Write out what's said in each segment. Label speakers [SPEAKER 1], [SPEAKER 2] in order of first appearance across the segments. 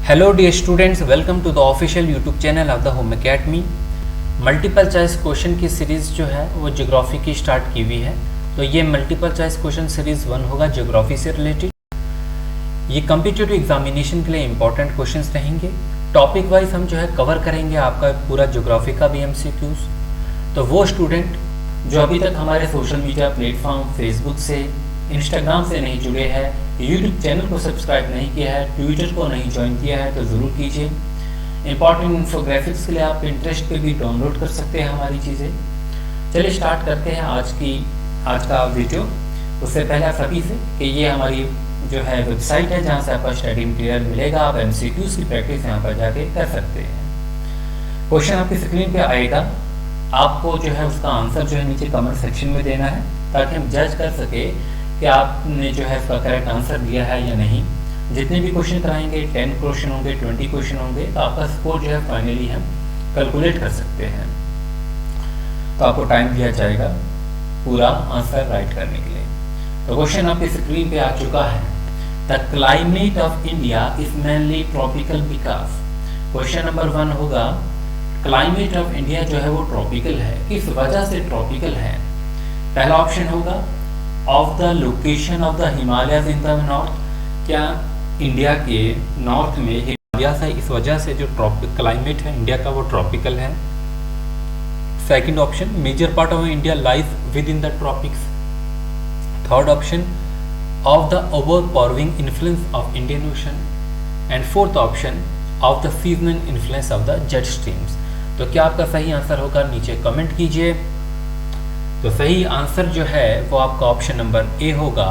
[SPEAKER 1] Hello dear students, welcome to the official YouTube channel of the home academy. Multiple choice question की series जो है वो geography की start की हुई है। तो ये मल्टीपल चॉइस क्वेश्चन सीरीज़ 1 होगा ज्योग्राफी से रिलेटेड। ये कॉम्पिटिटिव एग्जामिनेशन के लिए इंपॉर्टेंट क्वेश्चंस रहेंगे। टॉपिक वाइज हम जो है कवर करेंगे आपका पूरा ज्योग्राफी का भी MCQs। तो वो स्टूडेंट जो अभी तक हमारे सोशल मीडिया प्लेटफॉर्म फेसबुक से, इंस्टाग्राम से नहीं जुड़े हैं, यूट्यूब चैनल को सब्सक्राइब नहीं किया है, ट्विटर को नहीं ज्वाइन किया है तो ज़रूर कीजिए। इंपॉर्टेंट इन्फोग्राफिक्स के लिए आप इंटरेस्ट पे भी डाउनलोड कर सकते हैं हमारी चीज़ें। चलिए स्टार्ट करते हैं आज का वीडियो। उससे पहले आप सभी से कि ये हमारी जो है वेबसाइट है जहाँ से आपका स्टडी मटेरियल मिलेगा। आप MCQs की प्रैक्टिस यहाँ पर जाके कर सकते हैं। क्वेश्चन आपकी स्क्रीन पे आएगा, आपको जो है उसका आंसर जो है नीचे कमेंट सेक्शन में देना है ताकि हम जज कर सके कि आपने जो है इसका करेक्ट आंसर दिया है या नहीं। जितने भी क्वेश्चन कराएंगे 10 क्वेश्चन होंगे, 20 क्वेश्चन होंगे, तो आपका स्कोर जो है फाइनली हम कैलकुलेट कर सकते हैं। तो आपको टाइम दिया जाएगा पूरा आंसर राइट करने के लिए। तो क्वेश्चन आपकी स्क्रीन पे आ चुका है। The climate of India is mainly tropical because. Question number 1 होगा, क्लाइमेट ऑफ इंडिया जो है वो ट्रॉपिकल है, किस वजह से ट्रॉपिकल है। पहला ऑप्शन होगा of the location of the Himalayas in the north. क्या इंडिया के नॉर्थ में हिमालयस है, इस वजह से जो क्लाइमेट है इंडिया का वो ट्रॉपिकल है। Second option, major part of India lies within the tropics. Third option, of the overpowering influence of Indian ocean. And fourth option, of the seasonal influence of the jet streams. तो क्या आपका सही answer होगा, नीचे comment कीजिए। तो सही answer जो है वो आपका ऑप्शन नंबर ए होगा,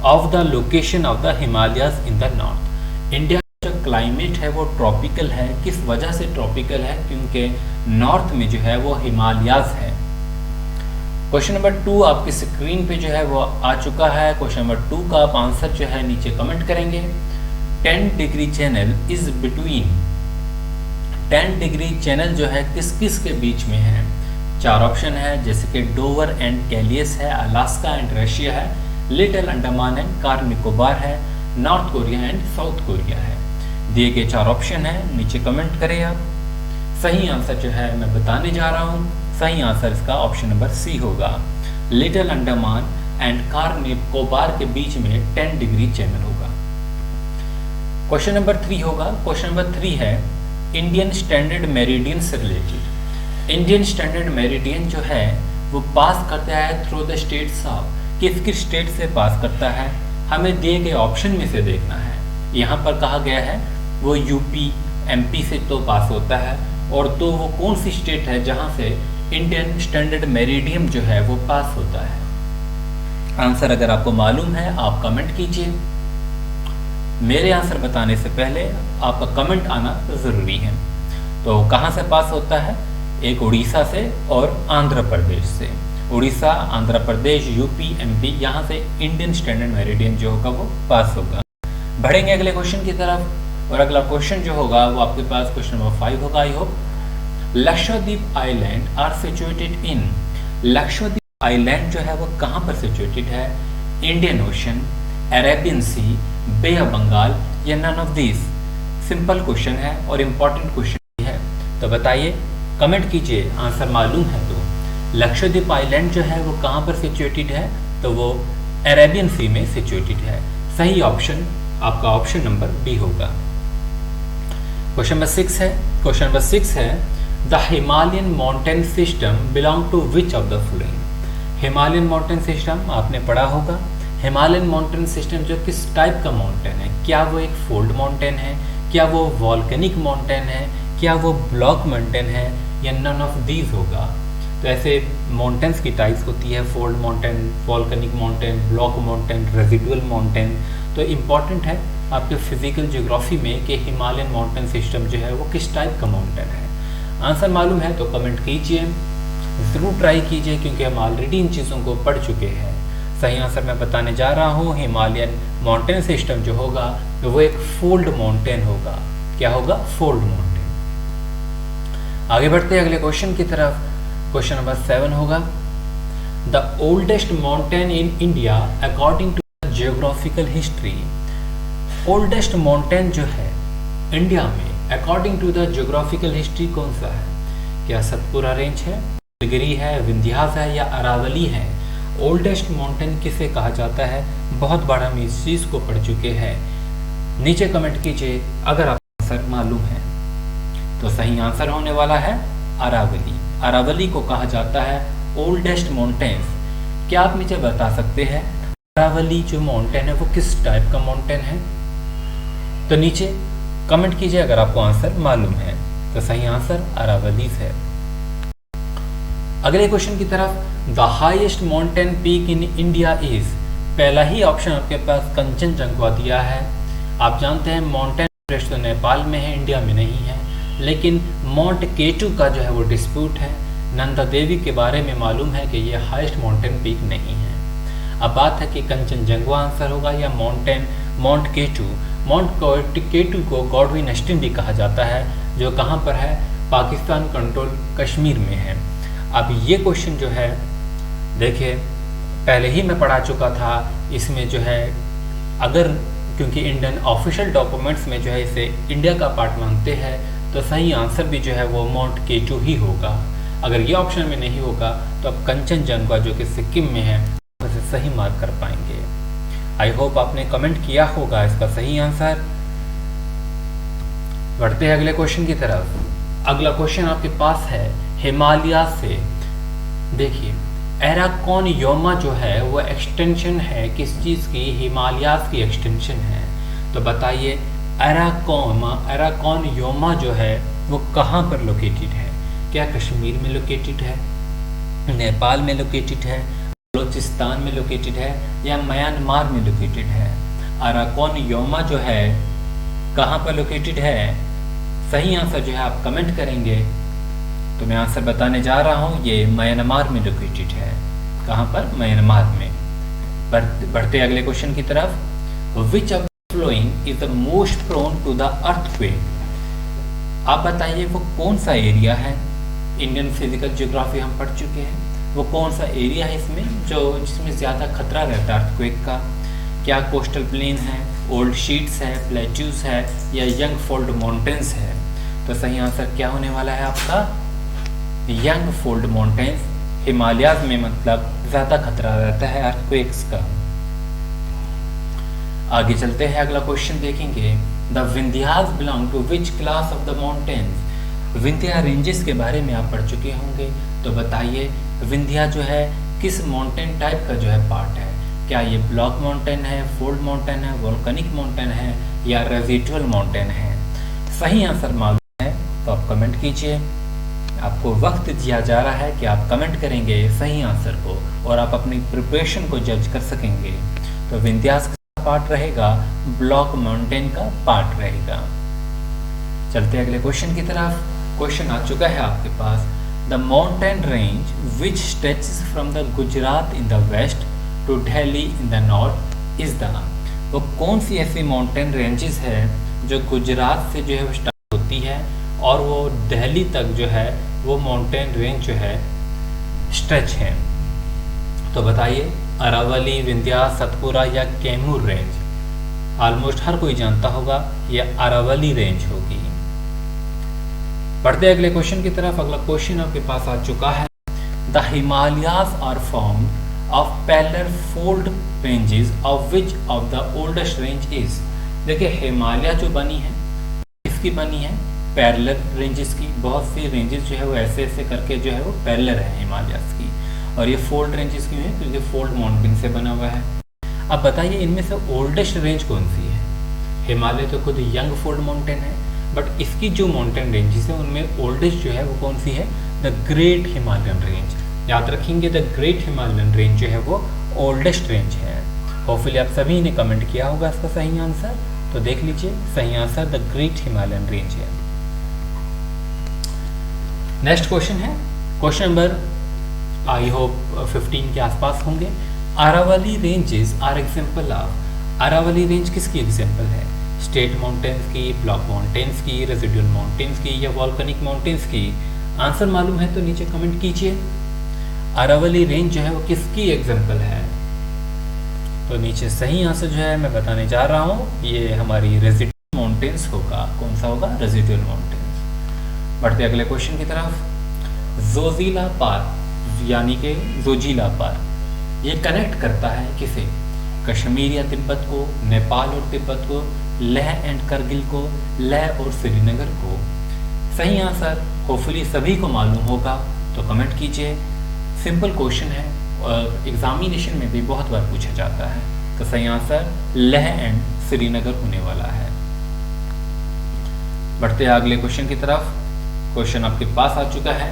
[SPEAKER 1] of the location of the Himalayas in the north. India का जो क्लाइमेट है वो ट्रॉपिकल है, किस वजह से ट्रॉपिकल है, क्योंकि नॉर्थ में जो है वो हिमालयस है। क्वेश्चन नंबर 2 आपकी स्क्रीन पे जो है वो आ चुका है। क्वेश्चन नंबर 2 का आप आंसर जो है नीचे कमेंट करेंगे। 10 degree channel is between. 10 degree channel जो है किस किस के बीच में है। 4 ऑप्शन है, जैसे कि डोवर एंड कैलियस है, अलास्का एंड रशिया है, लिटिल अंडमान एंड कार निकोबार है, North Korea and South Korea है। दिए गए 4 ऑप्शन है, नीचे कमेंट करें आप। सही आंसर जो है मैं बताने जा रहा हूँ। सही आंसर इसका ऑप्शन नंबर सी होगा, लिटिल अंडमान एंड कार निकोबार के बीच में 10 डिग्री चैनल होगा। क्वेश्चन नंबर 3 होगा। क्वेश्चन नंबर 3 है, इंडियन स्टैंडर्ड मेरिडियन से रिलेटेड। इंडियन स्टैंडर्ड मेरिडियन जो है वो पास करता है थ्रू द स्टेट्स ऑफ। किस किस स्टेट से पास करता है, हमें दिए गए ऑप्शन में से देखना है। यहाँ पर कहा गया है वो यूपी MP से तो पास होता है, और तो वो कौन सी स्टेट है जहाँ से इंडियन स्टैंडर्ड मेरिडियन जो है वो पास होता है। आंसर अगर आपको मालूम है आप कमेंट कीजिए। मेरे आंसर बताने से पहले आपका कमेंट आना ज़रूरी है। तो कहाँ से पास होता है, एक उड़ीसा से और आंध्र प्रदेश से। उड़ीसा, आंध्र प्रदेश, यूपी, MP, यहाँ से इंडियन स्टैंडर्ड मेरिडियन जो होगा वो पास होगा। बढ़ेंगे अगले क्वेश्चन की तरफ, और अगला क्वेश्चन जो होगा वो आपके पास क्वेश्चन नंबर 5 होगा। I hope. Lakshadweep island are situated in. Lakshadweep island जो है वो कहाँ पर सिचुएटेड है, Indian Ocean, Arabian Sea, Bay of Bengal या none of this. Simple question है और इम्पॉर्टेंट क्वेश्चन है, तो बताइए, कमेंट कीजिए आंसर मालूम है तो। लक्षद्वीप आइलैंड जो है वो कहाँ पर सिचुएटेड है, तो वो अरेबियन सी में सिचुएटेड है। सही ऑप्शन आपका ऑप्शन नंबर बी होगा। क्वेश्चन नंबर 6 है। क्वेश्चन नंबर 6 है, the Himalayan mountain system belong to which of the following. Himalayan mountain system आपने पढ़ा होगा। हिमालयन माउंटेन सिस्टम जो किस टाइप का माउंटेन है, क्या वो एक फोल्ड माउंटेन है, क्या वो वॉल्केनिक माउंटेन है, क्या वो ब्लॉक माउंटेन है, या नन ऑफ दीज होगा। तो ऐसे माउंटेन्स की टाइप्स होती है, fold mountain, volcanic mountain, block mountain, residual mountain. तो इम्पॉर्टेंट है आपके फिजिकल ज्योग्राफी में कि हिमालयन माउंटेन सिस्टम जो है वो किस टाइप का माउंटेन है। आंसर मालूम है तो कमेंट कीजिए, ज़रूर ट्राई कीजिए, क्योंकि हम ऑलरेडी इन चीज़ों को पढ़ चुके हैं। सही आंसर मैं बताने जा रहा हूँ, हिमालयन माउंटेन सिस्टम जो होगा वो एक फोल्ड माउंटेन होगा। क्या होगा, फोल्ड माउंटेन। आगे बढ़ते हैं अगले क्वेश्चन की तरफ। क्वेश्चन नंबर 7 होगा, the oldest mountain in India according to geographical history. Oldest mountain जो है इंडिया में according to the geographical history कौन सा है? क्या सतपुरा रेंज है, नीलगिरी है, विंध्यास है या अरावली है? ओल्डेस्ट माउंटेन किसे कहा जाता है? बहुत बार हम इस चीज़ को पढ़ चुके हैं। नीचे कमेंट कीजिए अगर आपको आंसर मालूम है। तो सही आंसर होने वाला है अरावली। अरावली को कहा जाता है ओल्डेस्ट माउंटेन्स। क्या आप मुझे बता सकते हैं अरावली जो माउंटेन है वो किस टाइप का माउंटेन है? तो नीचे कमेंट कीजिए अगर आपको आंसर मालूम है। तो सही आंसर अरावली है। अगले क्वेश्चन की तरफ, the highest mountain peak in India is. पहला ही ऑप्शन आपके पास कंचनजंगा दिया है। आप जानते हैं माउंटेन एवरेस्ट तो नेपाल में है, इंडिया में नहीं है। लेकिन माउंट केटू का जो है वो डिस्प्यूट है। नंदा देवी के बारे में मालूम है कि ये हाईएस्ट माउंटेन पीक नहीं है। अब बात है कि कंचनजंगा आंसर होगा या माउंट केटू। माउंट केटू को गॉडविन एस्टीन भी कहा जाता है, जो कहाँ पर है? पाकिस्तान कंट्रोल कश्मीर में है। अब ये क्वेश्चन जो है देखिए पहले ही मैं पढ़ा चुका था। इसमें जो है अगर क्योंकि इंडियन ऑफिशियल डॉक्यूमेंट्स में जो है इसे इंडिया का पार्ट मानते हैं, तो सही आंसर भी जो है वो माउंट केटू ही होगा। अगर ये ऑप्शन में नहीं होगा तो अब कंचनजंगा जो कि सिक्किम में है उसे सही मार्क कर पाएंगे। आई होप आपने कमेंट किया होगा इसका सही आंसर। बढ़ते हैं अगले क्वेश्चन की तरफ। अगला क्वेश्चन आपके पास है हिमालय से। देखिए एराकोनयामा जो है वो एक्सटेंशन है किस चीज़ की? हिमालयाज की एक्सटेंशन है। तो बताइए एराकोनयामा जो है वो कहाँ पर लोकेटेड है? क्या कश्मीर में लोकेटेड है, नेपाल में लोकेटेड है, बलोचिस्तान में लोकेटेड है या म्यांमार में लोकेटेड है? एराकोनयामा जो है कहाँ पर लोकेटेड है? सही आंसर जो है आप कमेंट करेंगे। तो मैं आंसर बताने जा रहा हूँ, ये म्यांमार में लोकेटेड है। कहाँ पर? म्यांमार में। बढ़ते अगले क्वेश्चन की तरफ। Which of flowing is the most prone to the earthquake? आप बताइए वो कौन सा एरिया है? इंडियन फिजिकल ज्योग्राफी हम पढ़ चुके हैं। वो कौन सा एरिया है इसमें जिसमें ज़्यादा खतरा रहता है अर्थक्वेक का? क्या कोस्टल प्लेन है, ओल्ड शीट्स है, प्लेट्यूज है या यंग फोल्ड माउंटेन्स है? तो सही आंसर क्या होने वाला है आपका? Young fold mountains. हिमालयाज में मतलब ज़्यादा खतरा रहता है अर्थक्वेक्स का। आगे चलते हैं, अगला क्वेश्चन देखेंगे। The Vindhyas belong to which class of the mountains? Vindhya ranges के बारे में आप पढ़ चुके होंगे। तो बताइए विंध्या जो है किस माउंटेन टाइप का जो है पार्ट है? क्या ये ब्लॉक माउंटेन है, फोल्ड माउंटेन है, वोल्केनिक माउंटेन है या रेजिडुअल माउंटेन है? सही आंसर मालूम है तो आप कमेंट कीजिए। आपको वक्त दिया जा रहा है कि आप कमेंट करेंगे सही आंसर को और आप अपनी प्रिपरेशन को जज कर सकेंगे। तो विंध्यास का पार्ट रहेगा, ब्लॉक माउंटेन का पार्ट रहेगा। चलते अगले क्वेश्चन की तरफ। क्वेश्चन आ चुका है आपके पास। The mountain range which stretches from the Gujarat in the west to Delhi in the north is the. वो कौन सी ऐसी माउंटेन रेंजेस है जो गुजरात से जो है वो स्टार्ट होती है और वो दिल्ली तक जो है वो माउंटेन रेंज जो है स्ट्रेच है? तो बताइए अरावली, विंध्यास, सतपुरा या कैमूर रेंज? ऑलमोस्ट हर कोई जानता होगा ये अरावली रेंज होगी। बढ़ते अगले क्वेश्चन की तरफ। अगला क्वेश्चन आपके पास आ चुका है। The Himalayas are form of parallel fold ranges of which of the oldest range is. देखिए हिमालय जो बनी है इसकी बनी है पैरेलल रेंजेस की। बहुत सी रेंजेस जो है वो ऐसे ऐसे करके जो है वो पैरेलल है हिमालयाज की। और ये फोल्ड रेंजेस क्यों है? क्योंकि फोल्ड माउंटेन से बना हुआ है। अब बताइए इनमें से ओल्डेस्ट रेंज कौन सी है? हिमालय तो खुद यंग फोल्ड माउंटेन है, बट इसकी जो माउंटेन रेंजेस है उनमें ओल्डेस्ट जो है वो कौन सी है? The great Himalayan range. याद रखेंगे द ग्रेट हिमालयन रेंज जो है वो ओल्डेस्ट रेंज है। होपफुली आप सभी ने कमेंट किया होगा इसका सही आंसर। तो देख लीजिए सही answer the great Himalayan range है। नेक्स्ट क्वेश्चन है क्वेश्चन नंबर आई होप 15 के आसपास होंगे। Aravali ranges are example of. Aravali range किसकी एग्जाम्पल है? स्टेट माउंटेन्स की, ब्लॉक माउंटेन्स की, रेजिडुअल माउंटेन्स की या वॉल्केनिक माउंटेन्स की? आंसर मालूम है तो नीचे कमेंट कीजिए। अरावली रेंज जो है वो किसकी एग्जाम्पल है? तो नीचे सही आंसर जो है मैं बताने जा रहा हूँ, ये हमारी रेजिडुअल माउंटेन्स होगा, कौन सा होगा, रेजिडुअल माउंटेन्स। बढ़ते अगले क्वेश्चन की तरफ। जोजिला पार यानी कि जोजिला पार ये कनेक्ट करता है किसे, कश्मीर या तिब्बत को, नेपाल और तिब्बत को, लेह एंड करगिल को, लेह और श्रीनगर को। सही आंसर होपफुली सभी को मालूम होगा, तो कमेंट कीजिए। सिंपल क्वेश्चन है और एग्जामिनेशन में भी बहुत बार पूछा जाता है। तो सही आंसर लेह एंड श्रीनगर होने वाला है। बढ़ते हैं अगले क्वेश्चन की तरफ। क्वेश्चन आपके पास आ चुका है,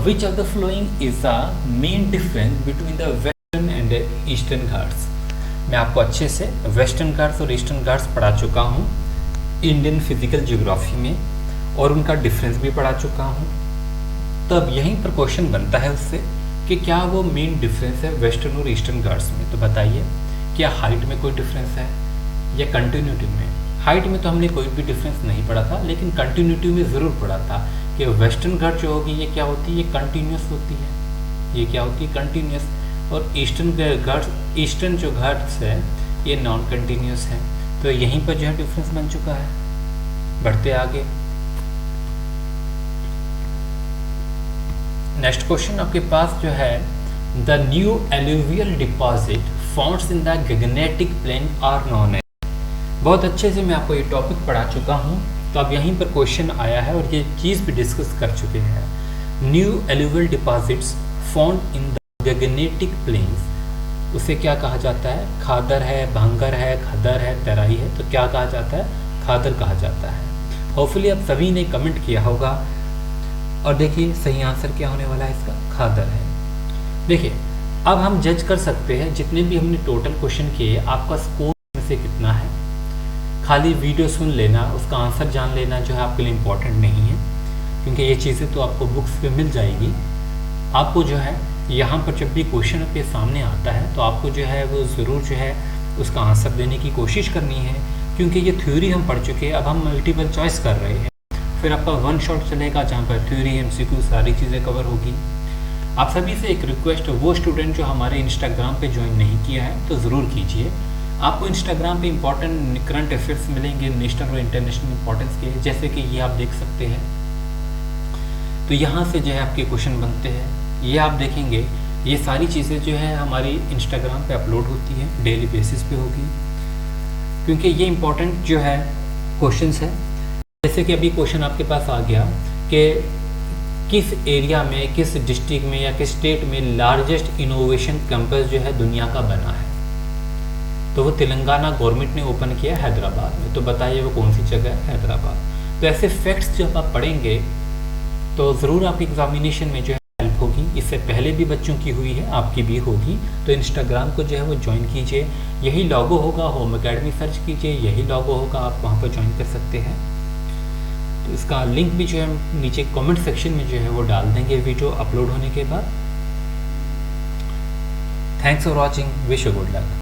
[SPEAKER 1] विच of the flowing is the main difference between the western and eastern Ghats. मैं आपको अच्छे से वेस्टर्न घाट्स और ईस्टर्न घाट्स पढ़ा चुका हूँ इंडियन फिजिकल ज्योग्राफी में, और उनका डिफरेंस भी पढ़ा चुका हूँ। तब यहीं पर क्वेश्चन बनता है उससे कि क्या वो मेन डिफरेंस है वेस्टर्न और ईस्टर्न घाट्स में। तो बताइए, क्या हाइट में कोई डिफरेंस है या कंटिन्यूटी में। हाइट में तो हमने कोई भी डिफरेंस नहीं पढ़ा था, लेकिन कंटिन्यूटी में ज़रूर पढ़ा था कि वेस्टर्न घाट जो होगी ये क्या होती है, ये कंटिन्यूस होती है। ये क्या होती है, कंटिन्यूस। और ईस्टर्न घाट्स, ईस्टर्न जो घाट्स है ये नॉन कंटिन्यूस है। तो यहीं पर जो है डिफरेंस बन चुका है। बढ़ते आगे। नेक्स्ट क्वेश्चन आपके पास जो है, the new alluvial deposit founds in the Gangetic plain are known as. बहुत अच्छे से मैं आपको ये टॉपिक पढ़ा चुका हूँ, तो अब यहीं पर क्वेश्चन आया है और ये चीज़ भी डिस्कस कर चुके हैं। New alluvial deposits found in the Gangetic plains, उसे क्या कहा जाता है, खादर है, भांगर है, खदर है, तराई है। तो क्या कहा जाता है, खादर कहा जाता है। होपफुली आप सभी ने कमेंट किया होगा। और देखिए सही आंसर क्या होने वाला है इसका, खादर है। देखिए अब हम जज कर सकते हैं जितने भी हमने टोटल क्वेश्चन किए आपका स्कोर में से कितना है। खाली वीडियो सुन लेना, उसका आंसर जान लेना जो है आपके लिए इम्पोर्टेंट नहीं है, क्योंकि ये चीज़ें तो आपको बुक्स पे मिल जाएगी। आपको जो है यहाँ पर जब भी क्वेश्चन आपके सामने आता है तो आपको जो है वो ज़रूर जो है उसका आंसर देने की कोशिश करनी है, क्योंकि ये थ्योरी हम पढ़ चुके हैं। अब हम मल्टीपल चॉइस कर रहे हैं, फिर आपका वन शॉट चलेगा जहाँ पर थ्योरी, एमसीक्यू सारी चीज़ें कवर होगी। आप सभी से एक रिक्वेस्ट, वो स्टूडेंट जो हमारे इंस्टाग्राम पे ज्वाइन नहीं किया है तो ज़रूर कीजिए। आपको इंस्टाग्राम पे इंपॉर्टेंट करंट अफेयर्स मिलेंगे नेशनल और इंटरनेशनल इंपॉर्टेंस के, जैसे कि ये आप देख सकते हैं। तो यहाँ से जो है आपके क्वेश्चन बनते हैं, ये आप देखेंगे। ये सारी चीज़ें जो है हमारी इंस्टाग्राम पे अपलोड होती है, डेली बेसिस पे होगी, क्योंकि ये इंपॉर्टेंट जो है क्वेश्चंस है। जैसे कि अभी क्वेश्चन आपके पास आ गया कि किस एरिया में, किस डिस्ट्रिक्ट में या किस स्टेट में लार्जेस्ट इनोवेशन कैंपस जो है दुनिया का बना है। तो वो तेलंगाना गवर्नमेंट ने ओपन किया हैदराबाद में। तो बताइए वो कौन सी जगह है, हैदराबाद। तो ऐसे फैक्ट्स जब आप पढ़ेंगे तो ज़रूर आपकी एग्जामिनेशन में जो है हेल्प होगी। इससे पहले भी बच्चों की हुई है, आपकी भी होगी। तो इंस्टाग्राम को जो है वो ज्वाइन कीजिए, यही लॉगो होगा, होम एकेडमी सर्च कीजिए, यही लॉगो होगा, आप वहाँ पर ज्वाइन कर सकते हैं। तो इसका लिंक भी जो है नीचे कमेंट सेक्शन में जो है वो डाल देंगे वीडियो अपलोड होने के बाद। Thanks for watching, wish you good luck.